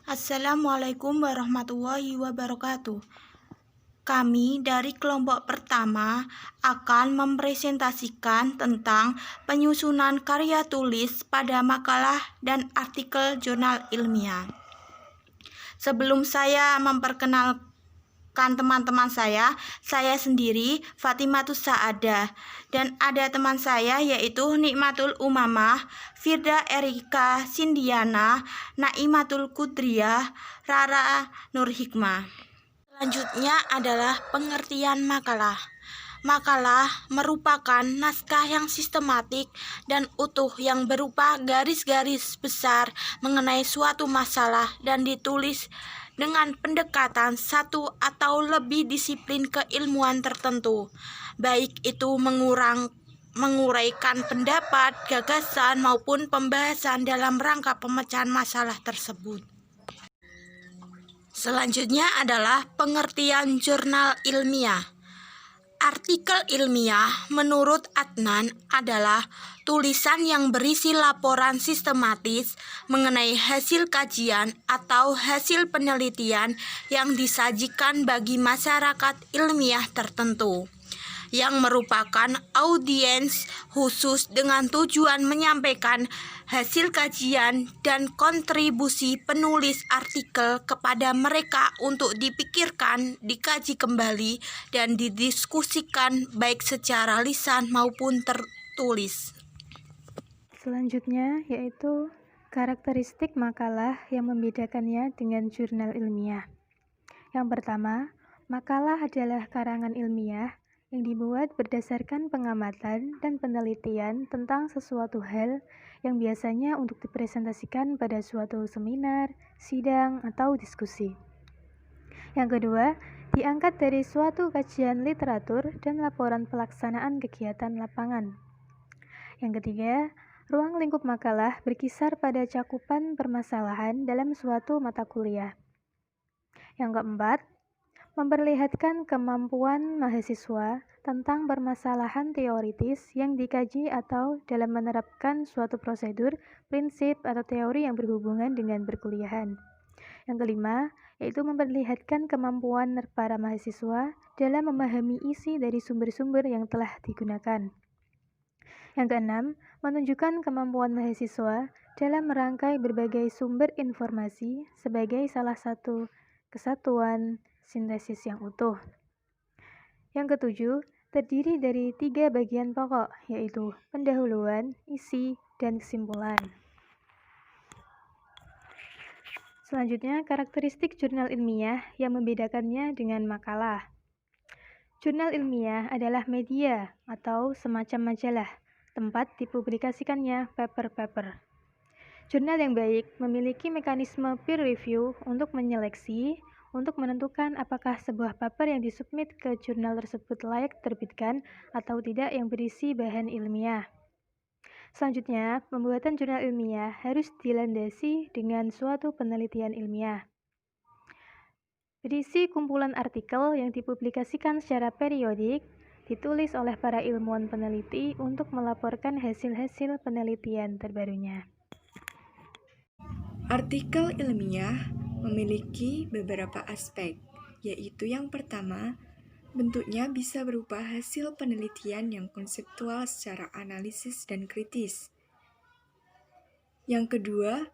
Assalamualaikum warahmatullahi wabarakatuh. Kami dari kelompok pertama akan mempresentasikan tentang penyusunan karya tulis pada makalah dan artikel jurnal ilmiah. Sebelum saya memperkenalkan teman-teman saya sendiri Fatimatus Saadah, dan ada teman saya yaitu Nikmatul Umamah, Firda Erika Sindiana, Naimatul Kudriyah, Rara Nur Hikmah. Selanjutnya adalah pengertian makalah. Makalah merupakan naskah yang sistematik dan utuh yang berupa garis-garis besar mengenai suatu masalah dan ditulis dengan pendekatan satu atau lebih disiplin keilmuan tertentu, baik itu menguraikan pendapat, gagasan, maupun pembahasan dalam rangka pemecahan masalah tersebut. Selanjutnya adalah pengertian jurnal ilmiah. Artikel ilmiah menurut Adnan adalah tulisan yang berisi laporan sistematis mengenai hasil kajian atau hasil penelitian yang disajikan bagi masyarakat ilmiah tertentu, yang merupakan audiens khusus dengan tujuan menyampaikan hasil kajian dan kontribusi penulis artikel kepada mereka untuk dipikirkan, dikaji kembali, dan didiskusikan baik secara lisan maupun tertulis. Selanjutnya yaitu karakteristik makalah yang membedakannya dengan jurnal ilmiah. Yang pertama, makalah adalah karangan ilmiah yang dibuat berdasarkan pengamatan dan penelitian tentang sesuatu hal yang biasanya untuk dipresentasikan pada suatu seminar, sidang, atau diskusi. Yang kedua, diangkat dari suatu kajian literatur dan laporan pelaksanaan kegiatan lapangan. Yang ketiga, ruang lingkup makalah berkisar pada cakupan permasalahan dalam suatu mata kuliah. Yang keempat, memperlihatkan kemampuan mahasiswa tentang permasalahan teoritis yang dikaji atau dalam menerapkan suatu prosedur, prinsip, atau teori yang berhubungan dengan perkuliahan. Yang kelima, yaitu memperlihatkan kemampuan para mahasiswa dalam memahami isi dari sumber-sumber yang telah digunakan. Yang keenam, menunjukkan kemampuan mahasiswa dalam merangkai berbagai sumber informasi sebagai salah satu kesatuan sintesis yang utuh. Yang ketujuh, terdiri dari 3 bagian pokok, yaitu pendahuluan, isi, dan kesimpulan. Selanjutnya, karakteristik jurnal ilmiah yang membedakannya dengan makalah. Jurnal ilmiah adalah media atau semacam majalah, tempat dipublikasikannya paper-paper. Jurnal yang baik memiliki mekanisme peer review untuk menyeleksi, untuk menentukan apakah sebuah paper yang disubmit ke jurnal tersebut layak terbitkan atau tidak yang berisi bahan ilmiah. Selanjutnya, pembuatan jurnal ilmiah harus dilandasi dengan suatu penelitian ilmiah. Berisi kumpulan artikel yang dipublikasikan secara periodik, ditulis oleh para ilmuwan peneliti untuk melaporkan hasil-hasil penelitian terbarunya. Artikel ilmiah memiliki beberapa aspek, yaitu yang pertama, bentuknya bisa berupa hasil penelitian yang konseptual secara analisis dan kritis. Yang kedua,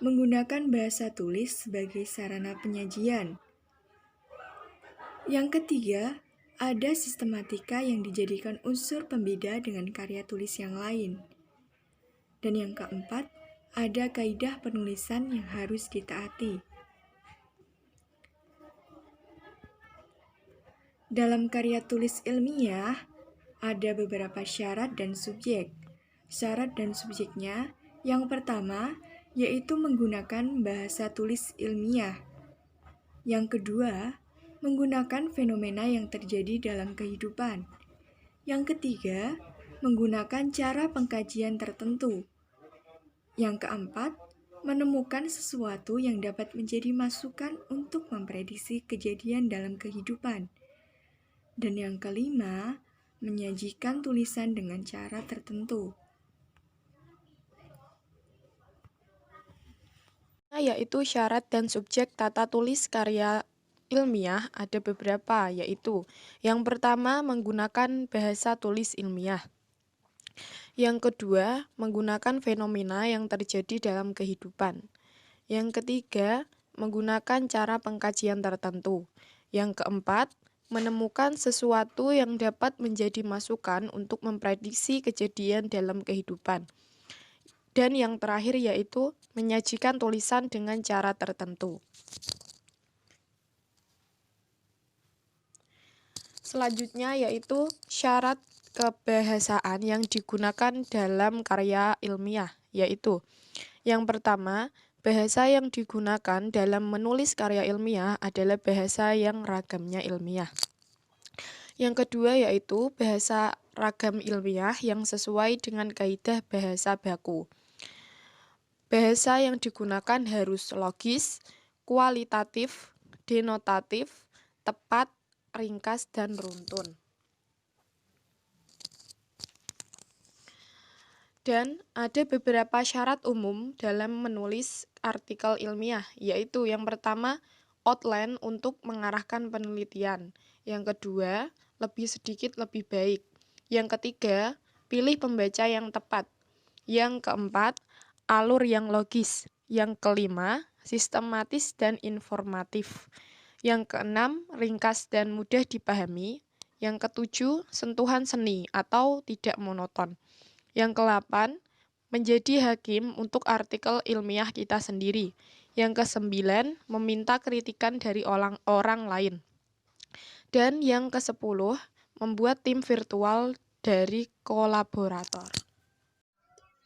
menggunakan bahasa tulis sebagai sarana penyajian. Yang ketiga, ada sistematika yang dijadikan unsur pembeda dengan karya tulis yang lain. Dan yang keempat, ada kaidah penulisan yang harus ditaati. Dalam karya tulis ilmiah, ada beberapa syarat dan subjek. Syarat dan subjeknya, yang pertama, yaitu menggunakan bahasa tulis ilmiah. Yang kedua, menggunakan fenomena yang terjadi dalam kehidupan. Yang ketiga, menggunakan cara pengkajian tertentu. Yang keempat, menemukan sesuatu yang dapat menjadi masukan untuk memprediksi kejadian dalam kehidupan. Dan yang kelima, menyajikan tulisan dengan cara tertentu. yaitu syarat dan subjek tata tulis karya ilmiah ada beberapa, yaitu yang pertama menggunakan bahasa tulis ilmiah. Yang kedua, menggunakan fenomena yang terjadi dalam kehidupan. Yang ketiga, menggunakan cara pengkajian tertentu. Yang keempat, menemukan sesuatu yang dapat menjadi masukan untuk memprediksi kejadian dalam kehidupan. Dan yang terakhir yaitu menyajikan tulisan dengan cara tertentu. Selanjutnya yaitu syarat kebahasaan yang digunakan dalam karya ilmiah, yaitu yang pertama, bahasa yang digunakan dalam menulis karya ilmiah adalah bahasa yang ragamnya ilmiah. Yang kedua yaitu bahasa ragam ilmiah yang sesuai dengan kaidah bahasa baku. Bahasa yang digunakan harus logis, kualitatif, denotatif, tepat, ringkas, dan runtun. Dan ada beberapa syarat umum dalam menulis artikel ilmiah, yaitu yang pertama, outline untuk mengarahkan penelitian. Yang kedua, lebih sedikit lebih baik. Yang ketiga, pilih pembaca yang tepat. Yang keempat, alur yang logis. Yang kelima, sistematis dan informatif. Yang keenam, ringkas dan mudah dipahami. Yang ketujuh, sentuhan seni atau tidak monoton. Yang ke-8, menjadi hakim untuk artikel ilmiah kita sendiri. Yang ke-9, meminta kritikan dari orang lain. Dan yang ke-10, membuat tim virtual dari kolaborator.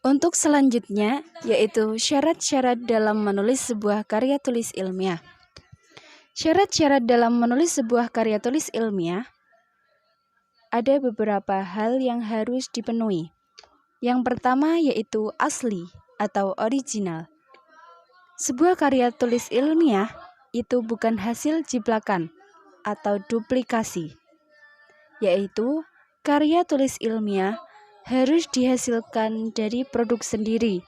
Untuk selanjutnya, yaitu syarat-syarat dalam menulis sebuah karya tulis ilmiah. Syarat-syarat dalam menulis sebuah karya tulis ilmiah ada beberapa hal yang harus dipenuhi. Yang pertama yaitu asli atau original. Sebuah karya tulis ilmiah itu bukan hasil jiplakan atau duplikasi, yaitu karya tulis ilmiah harus dihasilkan dari produk sendiri,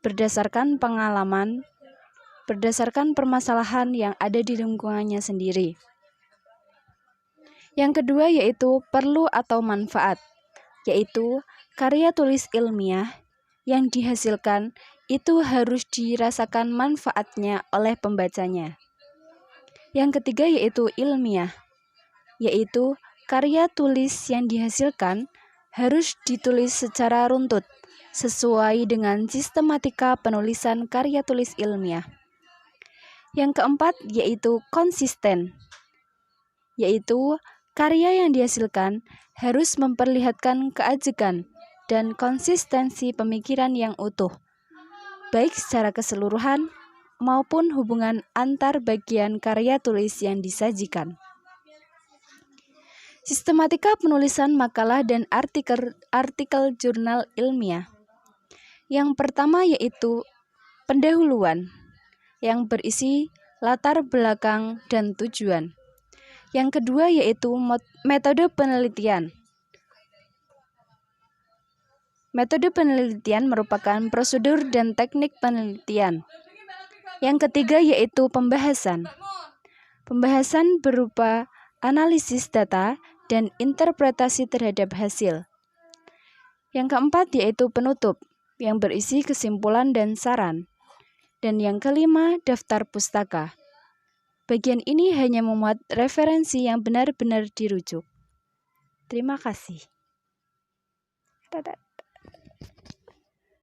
berdasarkan pengalaman, berdasarkan permasalahan yang ada di lingkungannya sendiri. Yang kedua yaitu perlu atau manfaat, yaitu karya tulis ilmiah yang dihasilkan itu harus dirasakan manfaatnya oleh pembacanya. Yang ketiga yaitu ilmiah, yaitu karya tulis yang dihasilkan harus ditulis secara runtut, sesuai dengan sistematika penulisan karya tulis ilmiah. Yang keempat yaitu konsisten, yaitu karya yang dihasilkan harus memperlihatkan keajegan dan konsistensi pemikiran yang utuh, baik secara keseluruhan maupun hubungan antar bagian karya tulis yang disajikan. Sistematika penulisan makalah dan artikel jurnal ilmiah. Yang pertama yaitu pendahuluan, yang berisi latar belakang dan tujuan. Yang kedua yaitu metode penelitian. Metode penelitian merupakan prosedur dan teknik penelitian. Yang ketiga yaitu pembahasan. Pembahasan berupa analisis data dan interpretasi terhadap hasil. Yang keempat yaitu penutup, yang berisi kesimpulan dan saran. Dan yang kelima, daftar pustaka. Bagian ini hanya memuat referensi yang benar-benar dirujuk. Terima kasih. Dadah.